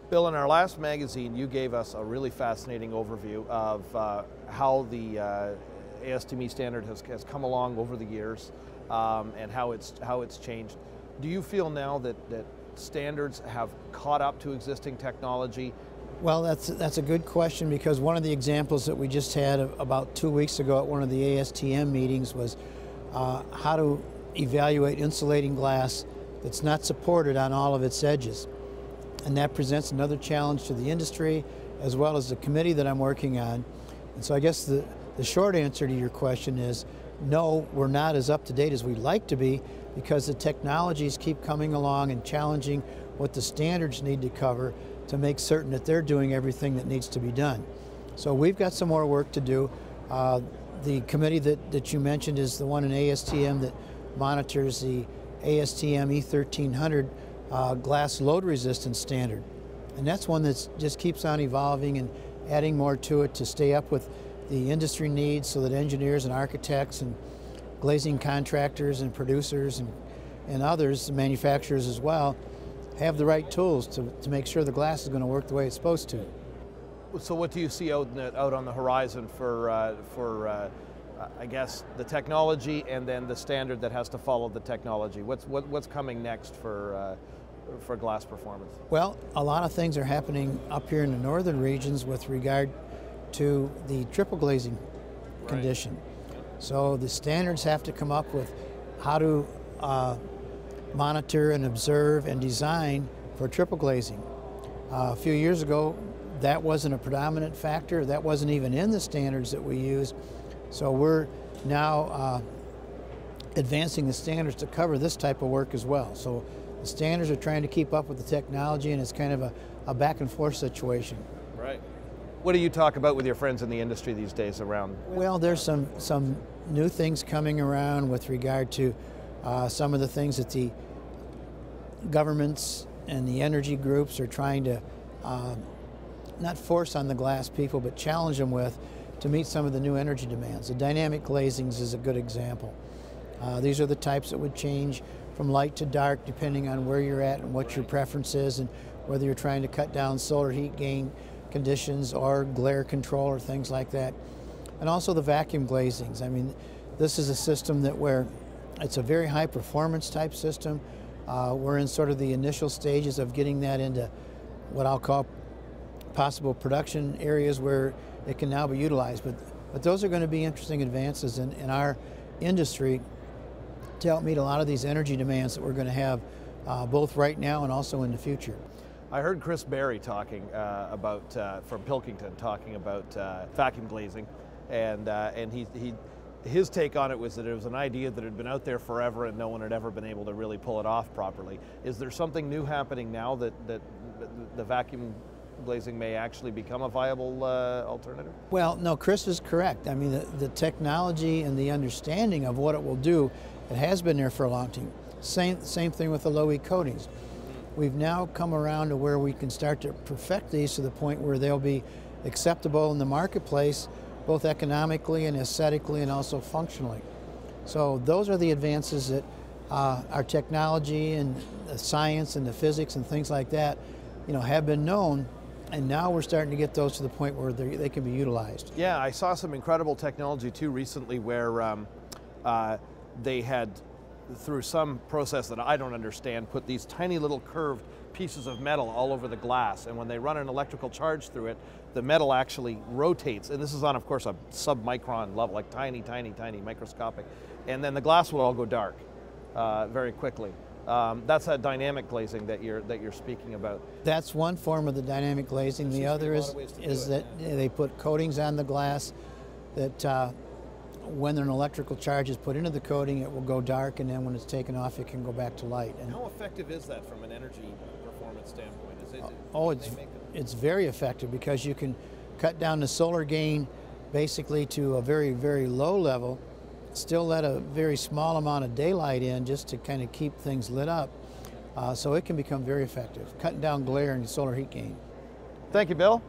Bill, in our last magazine, you gave us a really fascinating overview of how the ASTM E standard has come along over the years and how it's changed. Do you feel now that standards have caught up to existing technology? Well, that's a good question, because one of the examples that we just had about 2 weeks ago at one of the ASTM meetings was how to evaluate insulating glass that's not supported on all of its edges. And that presents another challenge to the industry as well as the committee that I'm working on. And so I guess the short answer to your question is no, we're not as up to date as we'd like to be, because the technologies keep coming along and challenging what the standards need to cover to make certain that they're doing everything that needs to be done. So we've got some more work to do. The committee that you mentioned is the one in ASTM that monitors the ASTM E1300 glass load resistance standard. And that's one that just keeps on evolving and adding more to it to stay up with the industry needs, so that engineers and architects and glazing contractors and producers and others, manufacturers as well, have the right tools to make sure the glass is going to work the way it's supposed to. So what do you see out on the horizon for I guess the technology and then the standard that has to follow the technology? What's coming next for glass performance? Well, a lot of things are happening up here in the northern regions with regard to the triple glazing condition. So the standards have to come up with how to monitor and observe and design for triple glazing. A few years ago, that wasn't a predominant factor. That wasn't even in the standards that we use. So we're now advancing the standards to cover this type of work as well. So the standards are trying to keep up with the technology, and it's kind of a back and forth situation. Right. What do you talk about with your friends in the industry these days around? Well, there's some new things coming around with regard to some of the things that the governments and the energy groups are trying to not force on the glass people, but challenge them with to meet some of the new energy demands. The dynamic glazings is a good example. These are the types that would change from light to dark depending on where you're at and what your preference is, and whether you're trying to cut down solar heat gain conditions or glare control or things like that. And also the vacuum glazings. I mean, this is a system where it's a very high performance type system. We're in sort of the initial stages of getting that into what I'll call possible production areas where it can now be utilized. But those are going to be interesting advances in our industry to help meet a lot of these energy demands that we're going to have both right now and also in the future. I heard Chris Berry talking from Pilkington, talking about vacuum glazing, and his take on it was that it was an idea that had been out there forever and no one had ever been able to really pull it off properly. Is there something new happening now that the vacuum glazing may actually become a viable alternative? Well, no, Chris is correct. I mean, the technology and the understanding of what it will do, it has been there for a long time. Same thing with the low-E coatings. We've now come around to where we can start to perfect these to the point where they'll be acceptable in the marketplace, both economically and aesthetically and also functionally. So those are the advances that our technology and the science and the physics and things like that, have been known, and now we're starting to get those to the point where they can be utilized. Yeah, I saw some incredible technology too recently where they had, through some process that I don't understand, put these tiny little curved pieces of metal all over the glass, and when they run an electrical charge through it, the metal actually rotates, and this is on, of course, a sub-micron level, like tiny, tiny, tiny, microscopic, and then the glass will all go dark very quickly. That's that dynamic glazing that you're speaking about. That's one form of the dynamic glazing. The other is that they put coatings on the glass that when an electrical charge is put into the coating, it will go dark, and then when it's taken off, it can go back to light. And how effective is that from an energy performance standpoint? It's very effective, because you can cut down the solar gain basically to a very, very low level, still let a very small amount of daylight in just to kind of keep things lit up. So it can become very effective, cutting down glare and solar heat gain. Thank you, Bill.